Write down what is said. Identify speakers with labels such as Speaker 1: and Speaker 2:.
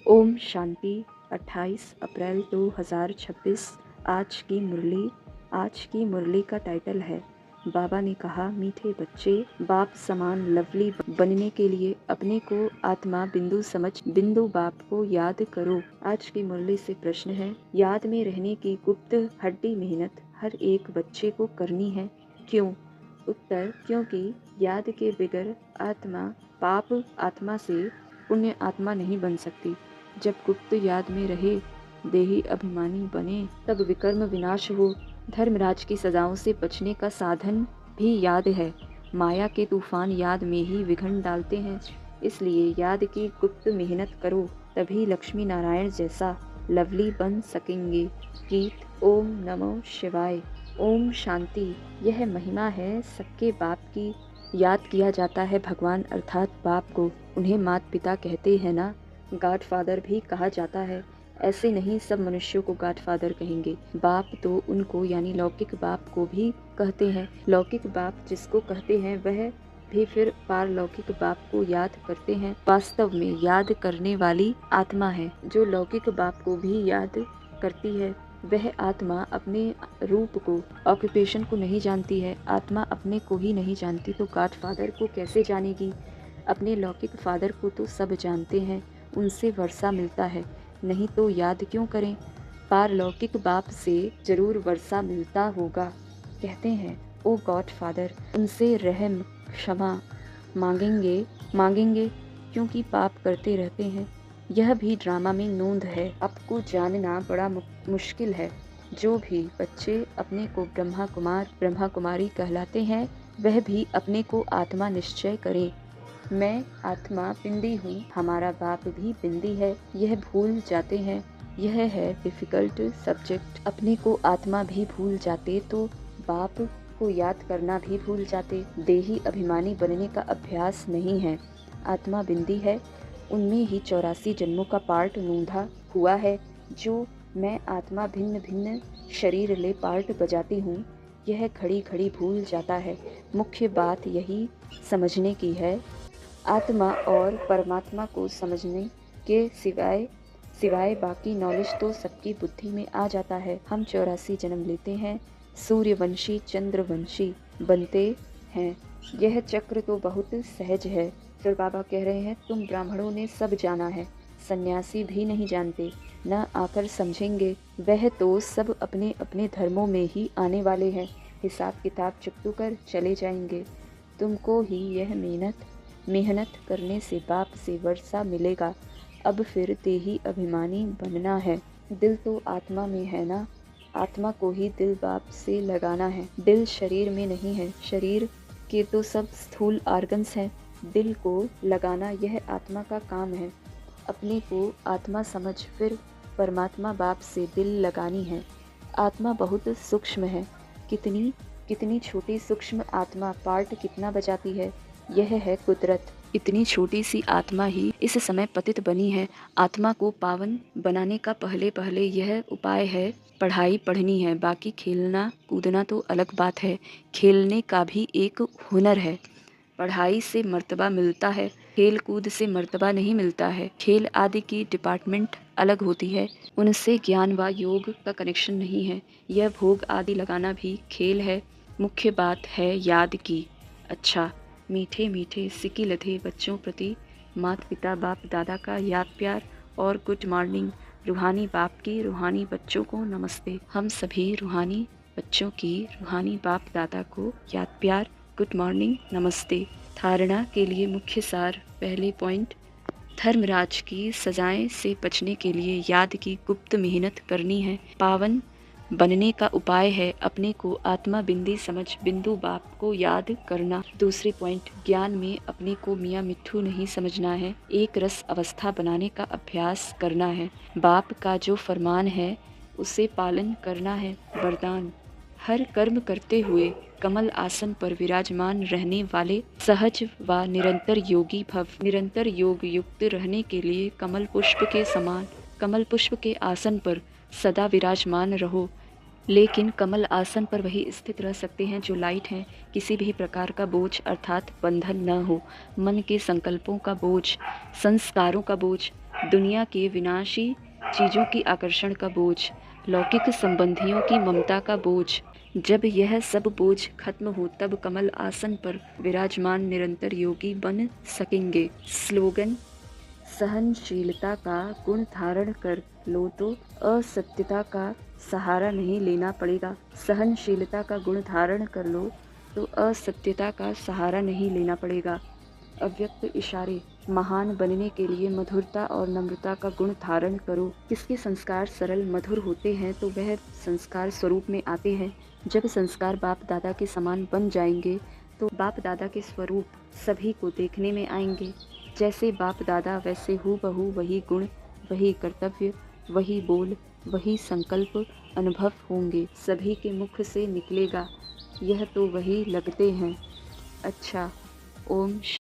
Speaker 1: ओम शांति। 28 अप्रैल 2026। आज की मुरली का टाइटल है बाबा ने कहा, मीठे बच्चे, बाप समान लवली बनने के लिए अपने को आत्मा बिंदु समझ बिंदु बाप को याद करो। आज की मुरली से प्रश्न है, याद में रहने की गुप्त हड्डी मेहनत हर एक बच्चे को करनी है। क्यों? उत्तर, क्योंकि याद के बगैर आत्मा पाप आत्मा से पुण्य आत्मा नहीं बन सकती। जब गुप्त याद में रहे, देही अभिमानी बने, तब विकर्म विनाश हो। धर्मराज की सजाओं से बचने का साधन भी याद है। माया के तूफान याद में ही विघ्न डालते हैं। इसलिए याद की गुप्त मेहनत करो, तभी लक्ष्मी नारायण जैसा लवली बन सकेंगे। गीत। ओम नमो शिवाय। ओम शांति। यह महिमा है सबके बाप की। याद किया जाता है भगवान अर्थात बाप को। उन्हें माता पिता कहते हैं ना, गॉड फादर भी कहा जाता है। ऐसे नहीं सब मनुष्यों को गॉड फादर कहेंगे। बाप तो उनको यानी लौकिक बाप को भी कहते हैं। लौकिक बाप जिसको कहते हैं वह भी फिर पारलौकिक बाप को याद करते हैं। वास्तव में याद करने वाली आत्मा है जो लौकिक बाप को भी याद करती है। वह आत्मा अपने रूप को, ऑक्यूपेशन को नहीं जानती है। आत्मा अपने को ही नहीं जानती तो गॉड फादर को कैसे जानेगी? अपने लौकिक फादर को तो सब जानते हैं, उनसे वर्षा मिलता है, नहीं तो याद क्यों करें? पारलौकिक बाप से जरूर वर्षा मिलता होगा। कहते हैं, ओ गॉड फादर, उनसे रहम क्षमा मांगेंगे क्योंकि पाप करते रहते हैं। यह भी ड्रामा में नोंद है। आपको जानना बड़ा मुश्किल है। जो भी बच्चे अपने को ब्रह्मा कुमारी कहलाते हैं, वह भी अपने को आत्मा निश्चय करें। मैं आत्मा पिंडी हूँ, हमारा बाप भी पिंडी है, यह भूल जाते हैं। यह है डिफिकल्ट सब्जेक्ट। अपने को आत्मा भी भूल जाते तो बाप को याद करना भी भूल जाते। देही अभिमानी बनने का अभ्यास नहीं है। आत्मा बिंदी है, उनमें ही 84 जन्मों का पार्ट नोंधा हुआ है। जो मैं आत्मा भिन्न भिन्न शरीर ले पार्ट बजाती हूँ, यह घड़ी घड़ी भूल जाता है। मुख्य बात यही समझने की है। आत्मा और परमात्मा को समझने के सिवाय बाकी नॉलेज तो सबकी बुद्धि में आ जाता है। हम 84 जन्म लेते हैं, सूर्यवंशी चंद्रवंशी बनते हैं। यह चक्र तो बहुत सहज है। फिर बाबा कह रहे हैं, तुम ब्राह्मणों ने सब जाना है, सन्यासी भी नहीं जानते, न आकर समझेंगे। वह तो सब अपने अपने धर्मों में ही आने वाले हैं, हिसाब किताब चुकतू कर चले जाएंगे। तुमको ही यह मेहनत करने से बाप से वर्षा मिलेगा। अब फिर देही अभिमानी बनना है। दिल तो आत्मा में है ना, आत्मा को ही दिल बाप से लगाना है। दिल शरीर में नहीं है, शरीर के तो सब स्थूल ऑर्गन्स हैं। दिल को लगाना यह आत्मा का काम है। अपने को आत्मा समझ फिर परमात्मा बाप से दिल लगानी है। आत्मा बहुत सूक्ष्म है। कितनी छोटी सूक्ष्म आत्मा पार्ट कितना बजाती है। यह है कुदरत। इतनी छोटी सी आत्मा ही इस समय पतित बनी है। आत्मा को पावन बनाने का पहले यह उपाय है, पढ़ाई पढ़नी है। बाकी खेलना कूदना तो अलग बात है, खेलने का भी एक हुनर है। पढ़ाई से मर्तबा मिलता है, खेल कूद से मर्तबा नहीं मिलता है। खेल आदि की डिपार्टमेंट अलग होती है, उनसे ज्ञान व योग का कनेक्शन नहीं है। यह भोग आदि लगाना भी खेल है। मुख्य बात है याद की। अच्छा, मीठे मीठे सिकी लधे बच्चों प्रति माता पिता बाप दादा का याद प्यार और गुड मॉर्निंग। रूहानी बाप की रूहानी बच्चों को नमस्ते। हम सभी रूहानी बच्चों की रूहानी बाप दादा को याद प्यार, गुड मॉर्निंग, नमस्ते। धारणा के लिए मुख्य सार। पहले पॉइंट, धर्मराज की सजाएं से बचने के लिए याद की गुप्त मेहनत करनी है। पावन बनने का उपाय है अपने को आत्मा बिंदी समझ बिंदु बाप को याद करना। दूसरे पॉइंट, ज्ञान में अपने को मियाँ मिट्ठू नहीं समझना है, एक रस अवस्था बनाने का अभ्यास करना है। बाप का जो फरमान है उसे पालन करना है। वरदान, हर कर्म करते हुए कमल आसन पर विराजमान रहने वाले सहज व निरंतर योगी भव। निरंतर योग युक्त रहने के लिए कमल पुष्प के आसन पर सदा विराजमान रहो। लेकिन कमल आसन पर वही स्थित रह सकते हैं जो लाइट हैं। किसी भी प्रकार का बोझ अर्थात बंधन न हो। मन के संकल्पों का बोझ, संस्कारों का बोझ, दुनिया के विनाशी चीज़ों की आकर्षण का बोझ, लौकिक संबंधियों की ममता का बोझ। जब यह सब बोझ खत्म हो तब कमल आसन पर विराजमान निरंतर योगी बन सकेंगे। स्लोगन: सहनशीलता का गुण धारण कर लो तो असत्यता का सहारा नहीं लेना पड़ेगा। सहनशीलता का गुण धारण कर लो तो असत्यता का सहारा नहीं लेना पड़ेगा। अव्यक्त इशारे: महान बनने के लिए मधुरता और नम्रता का गुण धारण करो। किसके संस्कार सरल मधुर होते हैं तो वह संस्कार स्वरूप में आते हैं। जब संस्कार बाप दादा के समान बन जाएंगे तो बाप दादा के स्वरूप सभी को देखने में आएंगे। जैसे बाप दादा वैसे हूबहू वही गुण, वही कर्तव्य, वही बोल, वही संकल्प अनुभव होंगे। सभी के मुख से निकलेगा, यह तो वही लगते हैं। अच्छा, ओम